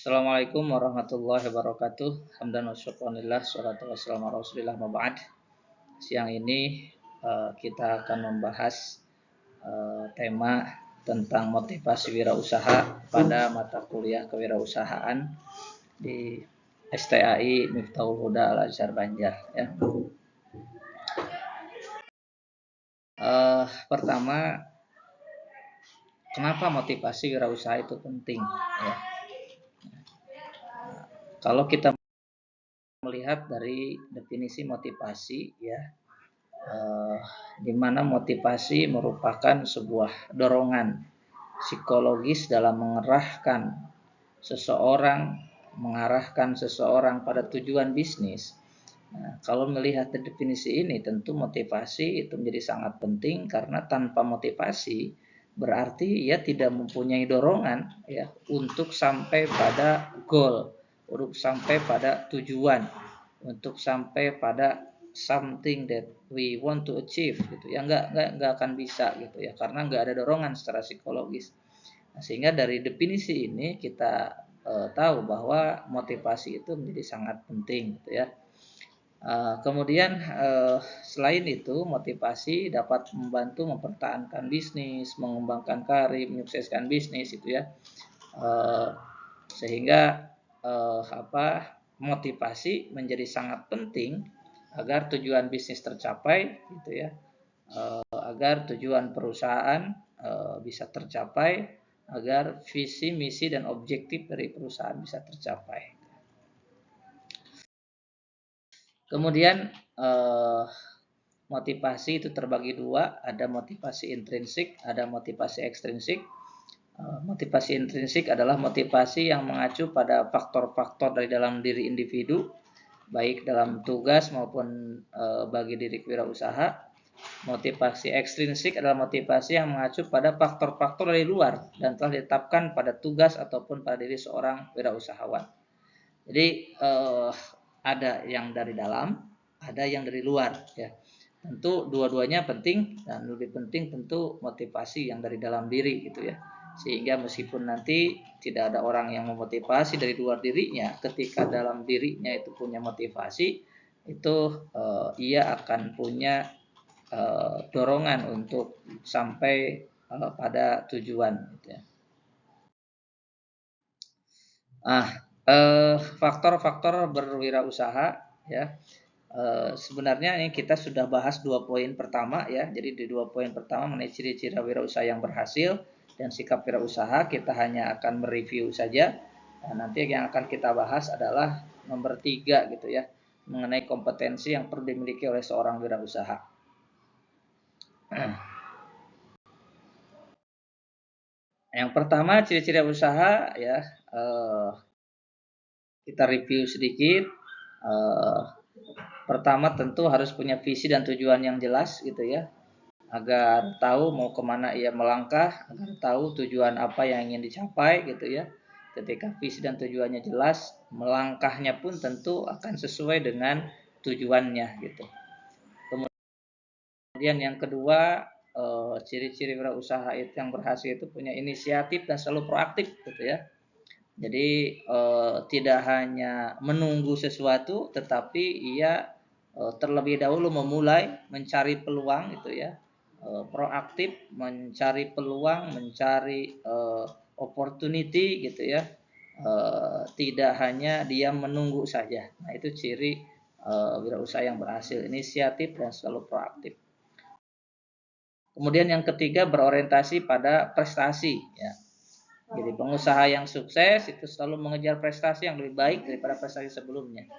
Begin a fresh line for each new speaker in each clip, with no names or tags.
Assalamualaikum warahmatullahi wabarakatuh. Hamdan wa syukranillah, salatu wassalamu ala rasulillah, ma ba'd. Siang ini kita akan membahas tema tentang motivasi wirausaha pada mata kuliah kewirausahaan di STAI Miftahul Huda Al Azhar Banjar. Ya. Pertama, kenapa motivasi wirausaha itu penting? Ya. Kalau kita melihat dari definisi motivasi, ya, di mana motivasi merupakan sebuah dorongan psikologis dalam mengarahkan seseorang pada tujuan bisnis. Nah, kalau melihat definisi ini, tentu motivasi itu menjadi sangat penting karena tanpa motivasi berarti ia tidak mempunyai dorongan ya untuk sampai pada goal, untuk sampai pada tujuan, untuk sampai pada something that we want to achieve gitu ya, nggak akan bisa gitu ya, karena nggak ada dorongan secara psikologis. Nah, sehingga dari definisi ini kita tahu bahwa motivasi itu menjadi sangat penting gitu ya. Kemudian selain itu, motivasi dapat membantu mempertahankan bisnis, mengembangkan karir, menyukseskan bisnis itu ya. Sehingga motivasi menjadi sangat penting agar tujuan bisnis tercapai gitu ya. Agar tujuan perusahaan bisa tercapai, agar visi, misi dan objektif dari perusahaan bisa tercapai. Kemudian motivasi itu terbagi dua, ada motivasi intrinsik, ada motivasi ekstrinsik. Motivasi intrinsik adalah motivasi yang mengacu pada faktor-faktor dari dalam diri individu, baik dalam tugas maupun bagi diri wirausaha. Motivasi ekstrinsik adalah motivasi yang mengacu pada faktor-faktor dari luar dan telah ditetapkan pada tugas ataupun pada diri seorang wirausahawan. Jadi ada yang dari dalam, ada yang dari luar ya. Tentu dua-duanya penting, dan lebih penting tentu motivasi yang dari dalam diri gitu ya. Sehingga meskipun nanti tidak ada orang yang memotivasi dari luar dirinya, ketika dalam dirinya itu punya motivasi, itu ia akan punya dorongan untuk sampai pada tujuan gitu ya. Faktor-faktor berwirausaha ya. Sebenarnya ini kita sudah bahas 2 poin pertama ya. Jadi di 2 poin pertama mengenai ciri-ciri wirausaha yang berhasil dan sikap wirausaha, kita hanya akan mereview saja. Nah, nanti yang akan kita bahas adalah nomor 3 gitu ya, mengenai kompetensi yang perlu dimiliki oleh seorang wirausaha. Yang pertama, ciri-ciri usaha ya, kita review sedikit. Pertama tentu harus punya visi dan tujuan yang jelas gitu ya, agar tahu mau kemana ia melangkah, agar tahu tujuan apa yang ingin dicapai gitu ya. Ketika visi dan tujuannya jelas, melangkahnya pun tentu akan sesuai dengan tujuannya gitu. Kemudian yang kedua, ciri-ciri wirausaha itu yang berhasil itu punya inisiatif dan selalu proaktif gitu ya. Jadi tidak hanya menunggu sesuatu, tetapi ia terlebih dahulu memulai mencari peluang gitu ya, proaktif mencari peluang, mencari opportunity gitu ya, tidak hanya dia menunggu saja. Nah itu ciri wirausaha yang berhasil, inisiatif dan selalu proaktif. Kemudian yang ketiga, berorientasi pada prestasi ya. Jadi pengusaha yang sukses itu selalu mengejar prestasi yang lebih baik daripada prestasi sebelumnya.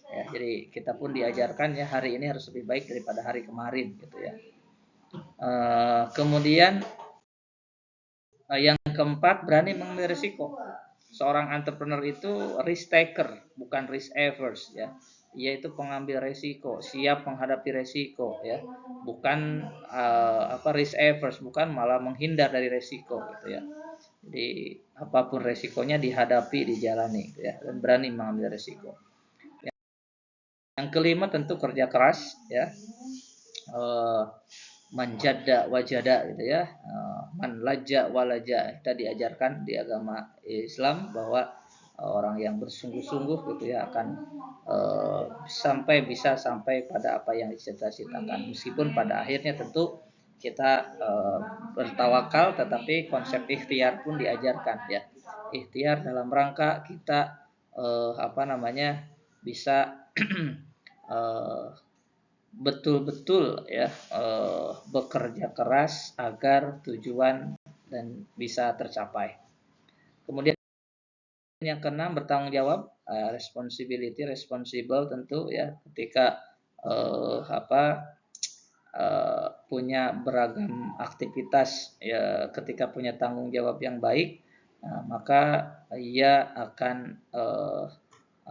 Ya, jadi kita pun diajarkan ya, hari ini harus lebih baik daripada hari kemarin gitu ya. Kemudian yang keempat, berani mengambil risiko. Seorang entrepreneur itu risk taker, bukan risk averse ya. Ia itu pengambil risiko, siap menghadapi risiko ya. Bukan risk averse, bukan malah menghindar dari risiko gitu ya. Jadi apapun resikonya dihadapi, dijalani gitu ya, dan berani mengambil resiko. Yang kelima tentu kerja keras ya, manjada wajada gitu ya, man laja walaja. Kita diajarkan di agama Islam bahwa orang yang bersungguh-sungguh gitu ya akan bisa sampai pada apa yang dicita-citakan. Meskipun pada akhirnya tentu kita bertawakal, tetapi konsep ikhtiar pun diajarkan ya. Ikhtiar dalam rangka kita bisa betul-betul ya bekerja keras agar tujuan dan bisa tercapai. Kemudian yang keenam, bertanggung jawab, responsible tentu ya, ketika punya beragam aktivitas ya, ketika punya tanggung jawab yang baik, maka ia akan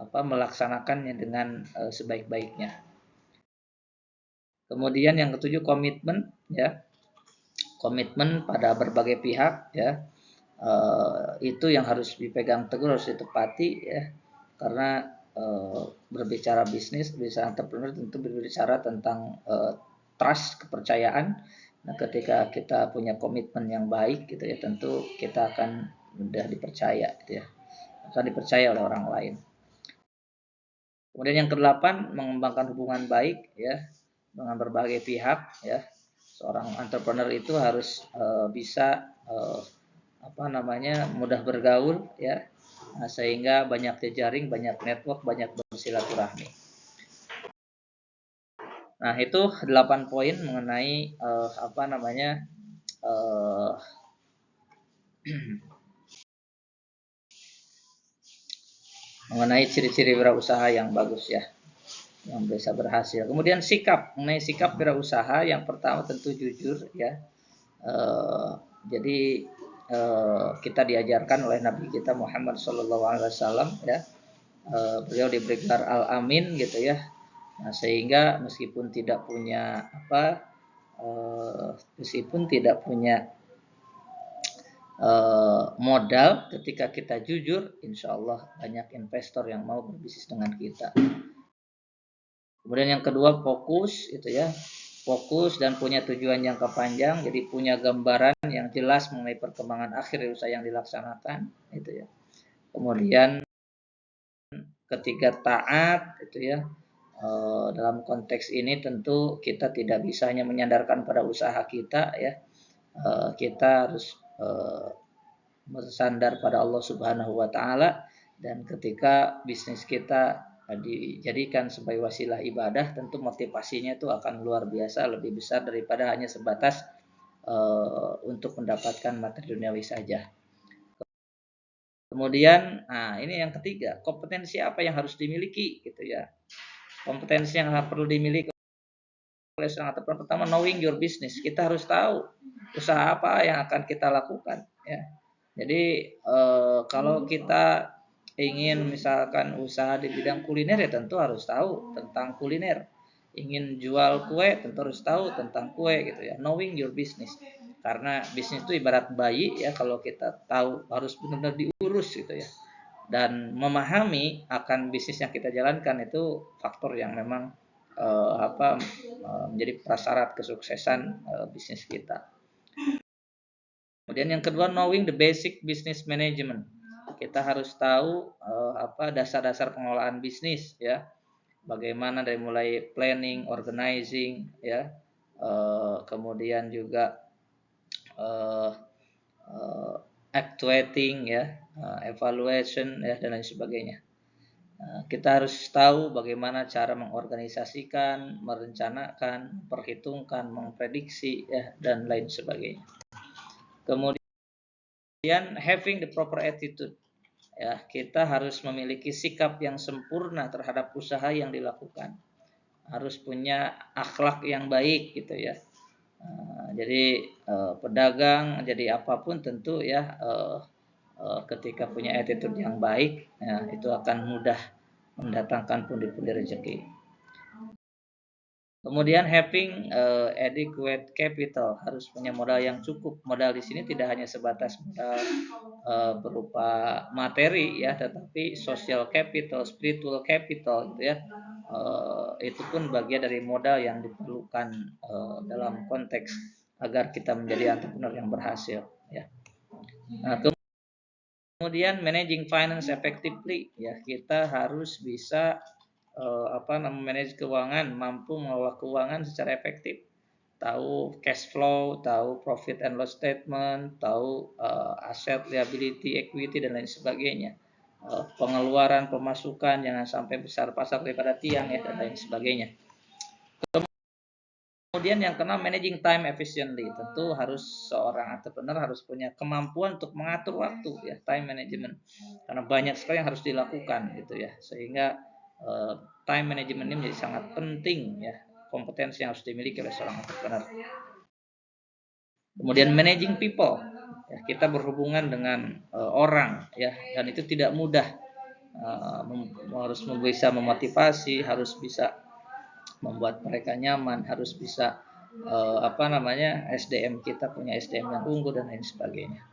melaksanakannya dengan sebaik-baiknya. Kemudian yang ketujuh, komitmen ya, komitmen pada berbagai pihak ya. Itu yang harus dipegang teguh, harus ditepati ya, karena berbicara bisnis, berbicara entrepreneur tentu berbicara tentang trust, kepercayaan. Nah, ketika kita punya komitmen yang baik gitu ya, tentu kita akan mudah dipercaya gitu ya, akan dipercaya oleh orang lain. Kemudian yang kedelapan, mengembangkan hubungan baik ya dengan berbagai pihak ya. Seorang entrepreneur itu harus bisa mudah bergaul ya, sehingga banyak jejaring, banyak network, banyak bersilaturahmi. Nah, itu 8 poin mengenai mengenai ciri-ciri wirausaha yang bagus ya, yang bisa berhasil. Kemudian sikap, mengenai sikap wirausaha, yang pertama tentu jujur ya. Jadi kita diajarkan oleh Nabi kita Muhammad SAW ya, beliau diberi gelar Al-Amin gitu ya. Nah, sehingga meskipun tidak punya modal, ketika kita jujur, insya Allah banyak investor yang mau berbisnis dengan kita. Kemudian yang kedua, fokus itu ya, fokus dan punya tujuan jangka panjang, jadi punya gambaran yang jelas mengenai perkembangan akhir usaha yang dilaksanakan itu ya. Kemudian ketiga, taat itu ya. Dalam konteks ini tentu kita tidak bisa hanya menyandarkan pada usaha kita ya. Kita harus bersandar pada Allah Subhanahu wa taala, dan ketika bisnis kita dijadikan sebagai wasilah ibadah, tentu motivasinya itu akan luar biasa, lebih besar daripada hanya sebatas untuk mendapatkan materi duniawi saja. Kemudian, ini yang ketiga, kompetensi apa yang harus dimiliki gitu ya. Kompetensi yang perlu dimiliki oleh seorang entrepreneur, pertama, knowing your business. Kita harus tahu usaha apa yang akan kita lakukan ya. Jadi kalau kita ingin misalkan usaha di bidang kuliner, ya tentu harus tahu tentang kuliner. Ingin jual kue, tentu harus tahu tentang kue gitu ya. Knowing your business. Karena bisnis itu ibarat bayi ya, kalau kita tahu harus benar-benar diurus gitu ya. Dan memahami akan bisnis yang kita jalankan, itu faktor yang memang menjadi prasyarat kesuksesan bisnis kita. Kemudian yang kedua, knowing the basic business management. Kita harus tahu dasar-dasar pengelolaan bisnis ya. Bagaimana dari mulai planning, organizing ya, kemudian juga actuating ya, evaluation ya, dan lain sebagainya. Kita harus tahu bagaimana cara mengorganisasikan, merencanakan, memperhitungkan, memprediksi ya, dan lain sebagainya. Kemudian having the proper attitude ya, kita harus memiliki sikap yang sempurna terhadap usaha yang dilakukan. Harus punya akhlak yang baik gitu ya. Jadi pedagang, jadi apapun tentu ya, ketika punya attitude yang baik ya, itu akan mudah mendatangkan pundi-pundi rezeki. Kemudian having adequate capital, harus punya modal yang cukup. Modal di sini tidak hanya sebatas modal berupa materi ya, tetapi social capital, spiritual capital gitu ya. Itu pun bagian dari modal yang diperlukan dalam konteks agar kita menjadi entrepreneur yang berhasil ya. Nah, Kemudian managing finance effectively, ya kita harus bisa manage keuangan, mampu mengelola keuangan secara efektif, tahu cash flow, tahu profit and loss statement, tahu aset, liability, equity dan lain sebagainya. Pengeluaran, pemasukan jangan sampai besar pasak daripada tiang ya dan lain sebagainya. Kemudian yang keenam, managing time efficiently. Tentu harus seorang entrepreneur harus punya kemampuan untuk mengatur waktu ya, time management. Karena banyak sekali yang harus dilakukan gitu ya. Sehingga time management ini menjadi sangat penting ya, kompetensi yang harus dimiliki oleh seorang entrepreneur. Kemudian managing people. Ya, kita berhubungan dengan orang ya, dan itu tidak mudah. Harus bisa memotivasi, harus bisa membuat mereka nyaman, harus bisa SDM kita punya SDM yang unggul dan lain sebagainya.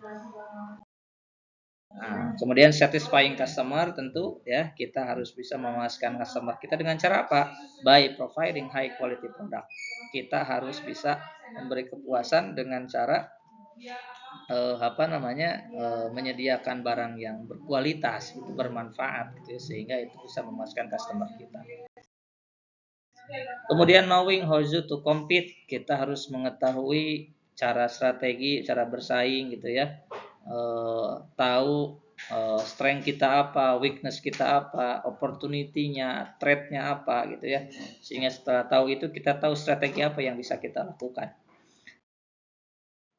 Nah, kemudian satisfying customer, tentu ya kita harus bisa memuaskan customer kita dengan cara apa? By providing high quality product. Kita harus bisa memberi kepuasan dengan cara menyediakan barang yang berkualitas, itu bermanfaat gitu ya, sehingga itu bisa memuaskan customer kita. Kemudian knowing how to compete, kita harus mengetahui cara strategi, cara bersaing gitu ya. Tahu strength kita apa, weakness kita apa, opportunity-nya, threat-nya apa gitu ya. Sehingga setelah tahu itu kita tahu strategi apa yang bisa kita lakukan.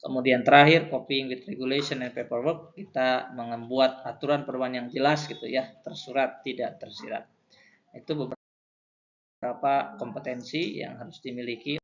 Kemudian terakhir, copying with regulation and paperwork, kita membuat aturan perubahan yang jelas gitu ya, tersurat tidak tersirat. Itu beberapa kompetensi yang harus dimiliki